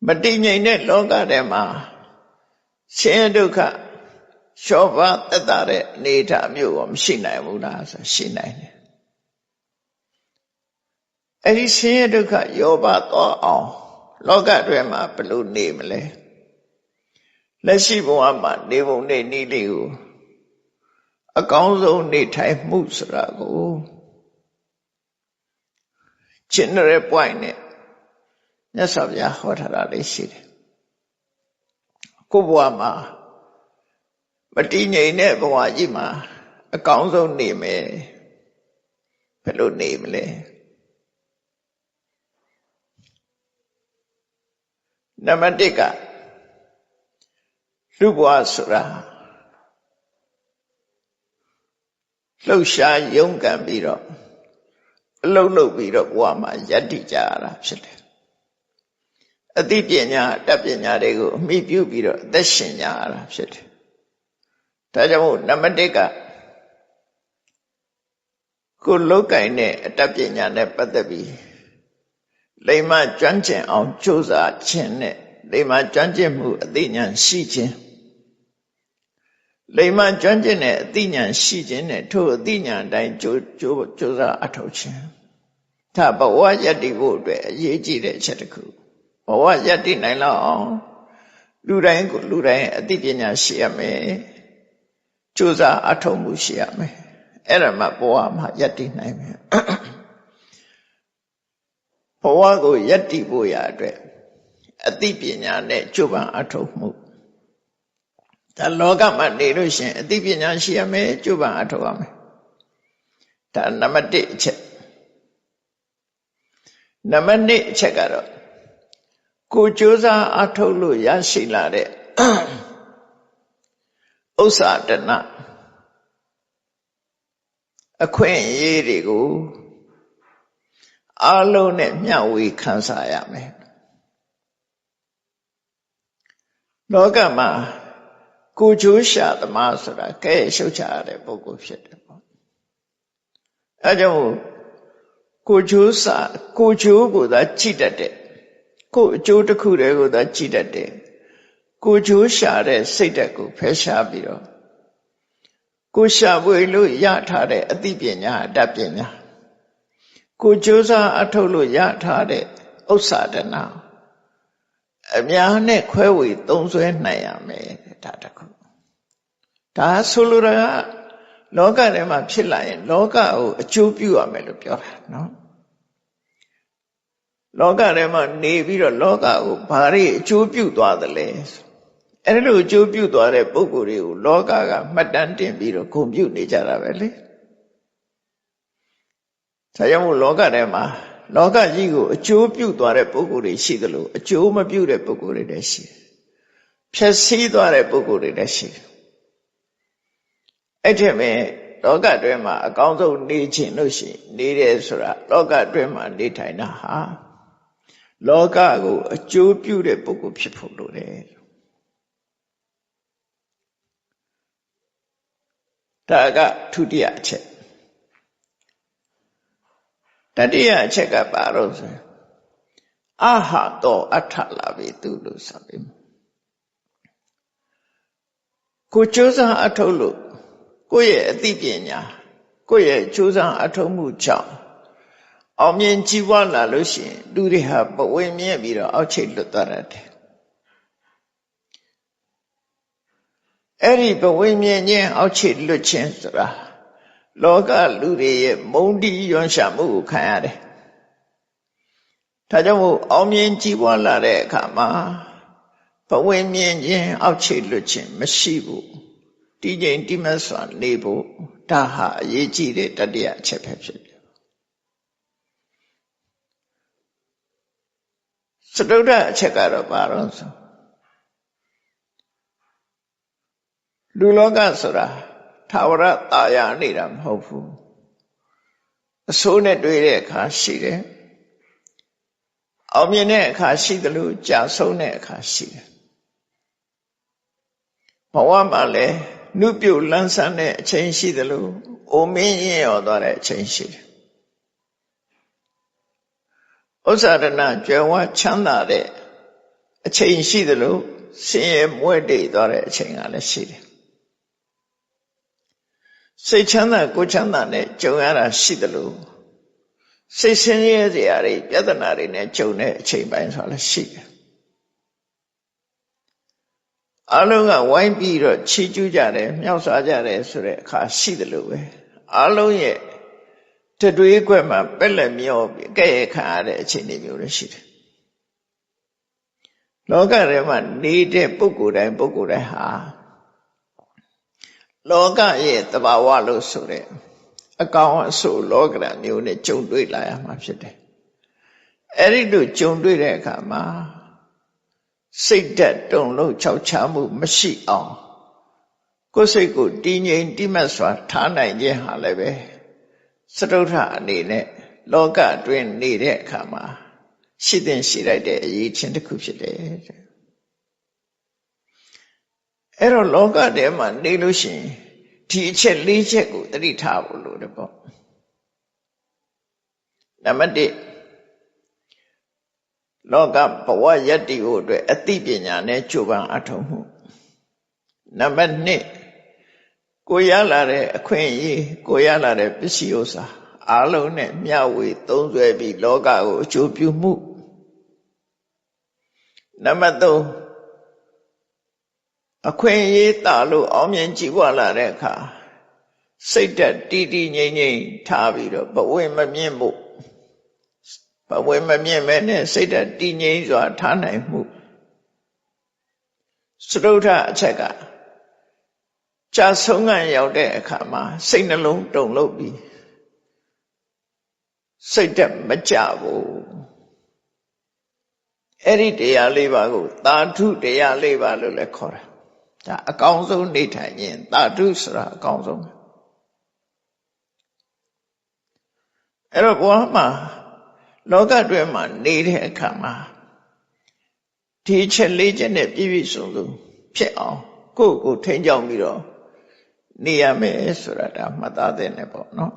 မတည်ငြိမ်တဲ့လောကထဲမှာဆင်းရဲဒုက္ခလျှော့ပါသက်သာတဲ့အနေအထားမျိုးကိုမရှိနိုင်ဘူးလားဆိုရှိနိုင်တယ်အဲ့ဒီဆင်းရဲဒုက္ခရောပါသွားအောင်လောကအတွင်းမှာဘယ်လိုနေမလဲလက်ရှိဘဝမှာနေပုံနဲ့နည်းလေးကိုအကောင်းဆုံးနေထိုင်မှုဆိုတာကို general point နဲ့မြတ်စွာဘုရားဟောထားတာလေးရှိတယ်ကိုယ်ဘဝမှာမတည်ငြိမ်တဲ့ဘဝကြီးမှာအကောင်းဆုံးနေမယ်ဘယ်လိုနေမလဲနံပါတ်1ကလူဘဝဆိုတာလှုပ်ရှားရုန်းကန်ပြီးတော့အလုပ်လုပ်ပြီးတော့ဘဝမှာယက်တည်ကြရတာဖြစ်တယ်အသိပညာတတ်ပညာတွေကိုအမိပြုပြီးတော့အသက်ရှင်ကြရတာဖြစ်တယ်ဒါကြောင့်မို့နံပါတ်1ကကိုလောကင်နဲ့အတတ်ပညာနဲ့ပတ်သက်ပြီးလိမ္မာကျွမ်းကျင်အောင်ကြိုးစားခြင်းနဲ့လိမ္မာကျွမ်းကျင်မှုအသိဉာဏ်ရှိခြင်းလိမ္မာကျွမ်းကျင်တဲ့အသိဉာဏ်ရှိခြင်းနဲ့ထို့အသိဉာဏ်အတိုင်းကြိုးစားအထောက်ခြင်းဒါဘဝယက်တည်ဖို့အတွက်အရေးကြီးတဲ့အချက်တစ်ခုဘဝယက်တည်နိုင်လောက်အောင်လူတိုင်းကိုလူတိုင်းအသိပညာရှိရမယ်ကြိုးစားအထောက်မှုရှိရမယ်အဲ့ဒါမှဘဝမှာယက်တည်နိုင်မယ်ဘဝကိုယက်တည်ဖို့ရအတွက်အသိပညာနဲ့ကြိုးပမ်းအထောက်မှုဒါလောကမှာနေလို့ရှိရင်အသိပညာရှိရမယ်ကြိုးပမ်းအထောက်ရမယ်ဒါနံပါတ်1အချက်နံပါတ်2အချက်ကတော့ကိုကြိုးစားအထောက်လို့ရရှိလာတဲ့ဥစ္စာတဏအခွင့်အရေးတွေကိုအလုံးနဲ့မျှဝေခံစားရမယ်လောကမှာကိုကြိုးရှာသမားဆိုတာကဲရှုပ်ချရတဲ့ပုဂ္ဂိုလ်ဖြစ်တယ်ပေါ့အဲကြောင့်ကိုကြိုးကိုသာကြည့်တတ်တဲ့ကိုအကျိုးတစ်ခုတည်းကိုသာကြည့်တတ်တယ်ကိုကြိုးရှာတဲ့စိတ်ဓာတ်ကိုဖယ်ရှားပြီးတော့ကိုရှာဖွေလို့ရထားတဲ့အသိပညာအတတ်ပညာကိုကြိုးစားအထုတ်လို့ရထားတဲ့ဥစ္စာတနာအများနဲ့ခွဲဝေသုံးစွဲနိုင်ရမယ်ဒါတခုဒါဆိုလိုတာကလောကထဲမှာဖြစ်လာရင်လောကကိုအကျိုးပြုရမယ်လို့ပြောတာနော်လောကထဲမှာနေပြီးတော့လောကကိုဘာတွေအကျိုးပြုသွားသလဲအဲ့လိုအကျိုးပြုသွားတဲ့ပုဂ္ဂိုလ်တွေကိုလောကကမှတ်တမ်းတင်ပြီးတော့ဂုဏ်ပြုနေကြတာပဲလေဒါကြောင့်မို့လောကထဲမှာလောကကြီးကိုအကျိုးပြုသွားတဲ့ပုဂ္ဂိုလ်တွေရှိသလိုအကျိုးမပြုတဲ့ပုဂ္ဂိုလ်တွေလည်းရှိတယ်ဖြည့်ဆည်းသွားတဲ့ပုဂ္ဂိုလ်တွေလည်းရှိတယ်အဲ့ဒီမဲ့လောကအတွင်းမှာအကောင်းဆုံးနေခြင်းလို့ရှိရင်နေတယ်ဆိုတာလောကအတွင်းမှာနေထိုင်တာဟာလောကကိုအကျိုးပြုတဲ့ပုဂ္ဂိုလ်ဖြစ်ဖို့လိုတယ်ဒါကဒုတိယအချက်တတိယအချက်ကဘာလို့ဆိုအဟတောအထလာပြီသူလို့ဆိုပြီးကိုကြိုးစားအထုတ်လို့ကိုယ့်ရဲ့အသိပညာကိုယ့်ရဲ့ကြိုးစားအထုတ်မှုကြောင့်အောင်မြင်ကြီးပွားလာလို့ရှိရင်လူတွေဟာပဝေမြဲပြီးတော့အောက်ချိတ်လွတ်သွားတတ်တယ်အဲ့ဒီပဝေမြဲခြင်းအောက်ချိတ်လွတ်ခြင်းဆိုတာလောကလူတွေရဲ့မုန်းတီးရွံရှာမှုကိုခံရတယ်ဒါကြောင့်မို့အောင်မြင်ကြီးပွားလာတဲ့အခါမှာပဝေမြဲခြင်းအောက်ချိတ်လွတ်ခြင်းမရှိဘူးတည်ငြိမ်တည်မြဲစွာနေဖို့ဒါဟာအရေးကြီးတဲ့တတိယအချက်ပဲဖြစ်တယ်စတုတ္ထအချက်ကတော့ဘာလို့ဆိုလူလောကဆိုတာထာဝရတာယာနေတာမဟုတ်ဘူးအဆိုးနဲ့တွေ့တဲ့အခါရှိတယ်အောင်မြင်တဲ့အခါရှိတယ်လို့ကြာဆုံးတဲ့အခါရှိတယ်ဘဝမှာလည်းနုပြုတ်လန်းဆန်းတဲ့အချိန်ရှိတယ်လို့အိုမင်းရင်ရောသွားတဲ့အချိန်ရှိတယ်ဥစ္စာဒနာကြွယ်ဝချမ်းသာတဲ့ အချိန်ရှိသလိုဆင်းရဲမွဲတေသွားတဲ့အချိန်ကလည်းရှိတယ်စိတ်ချမ်းသာကိုယ်ချမ်းသာနဲ့ကြုံရတာရှိသလိုစိတ်ဆင်းရဲစရာတွေပြဿနာတွေနဲ့ကြုံတဲ့အချိန်ပိုင်းဆိုတာလည်းရှိတယ်အလုံးကဝိုင်းပြီးတော့ချီးကျူးကြတယ်မြောက်စားကြတယ်ဆိုတဲ့အခါရှိတယ်လို့ပဲအလုံးရဲ့တတွေးကွက်မှာပက်လက်မျောပြီးကဲ့ရဲ့ခံရတဲ့အချိန်တွေမျိုးလည်းရှိတယ်လောကထဲမှာနေတဲ့ပုဂ္ဂိုလ်တိုင်းဟာလောကရဲ့သဘာဝလို့ဆိုတဲ့အကောင်အဆိုးလောကဓာတ်မျိုးနဲ့ကြုံတွေ့လာရမှာဖြစ်တယ်အဲ့ဒီလိုကြုံတွေ့တဲ့အခါမှာစိတ်ဓာတ်တုန်လှုပ်ခြောက်ခြားမှုမရှိအောင်ကိုယ်စိတ်ကိုတည်ငြိမ်တိမတ်စွာထားနိုင်ခြင်းဟာလည်းပဲစတုထအနေနဲ့လောကအတွင်းနေတဲ့အခါမှာရှိတဲ့ရှိလိုက်တဲ့အရေးချင်းတစ်ခုဖြစ်တယ်အဲ့တော့လောကထဲမှာနေလို့ရှိရင်ဒီအချက်၄ချက်ကိုသတိထားဖို့လိုတယ်ပေါ့နံပါတ်1လောကဘဝယတ္တိဖို့အတွက်အသိပညာနဲ့ကြိုးပမ်းအထောက်မှုနံပါတ်2ကိုရလာတဲ့အခွင့်အရေးကိုရလာတဲ့ပစ္စည်းဥစ္စာအားလုံးနဲ့မျှဝေသုံးစွဲပြီးလောကကိုအကျိုးပြုမှုနံပါတ်3အခွင့်အရေးတာလို့အောင်မြင်ကြည်ဝလာတဲ့အခါစိတ်ဓာတ်တည်တည်ငြိမ်ငြိမ်ထားပြီးတော့ဘဝမမြင့်ဖို့ဘဝမမြင့်မဲ့နဲ့စိတ်ဓာတ်တည်ငြိမ်စွာထားနိုင်မှုစတုထအချက်ကကြာဆုံးခံရောက်တဲ့အခါမှာစိတ်နှလုံးတုန်လှုပ်ပြီးစိတ်ဓာတ်မကြဘူးအဲ့ဒီတရား၄ပါးကိုသာဓုတရား၄ပါးလို့လည်းခေါ်တယ်ဒါအကောင်းဆုံးနေထိုင်ခြင်းသာဓုဆိုတာအကောင်းဆုံးအဲ့တော့ဘဝမှာလောကတွင်မှာနေတဲ့အခါမှာဒီချက်၄ချက်နဲ့ပြည့်ပြည့်စုံစုံဖြစ်အောင်ကိုယ့်ကိုထိန်းကျောင်းပြီးတော့နေရမယ်ဆိုတာဒါမှတ်သားတဲ့နဲ့ပေါ့နော်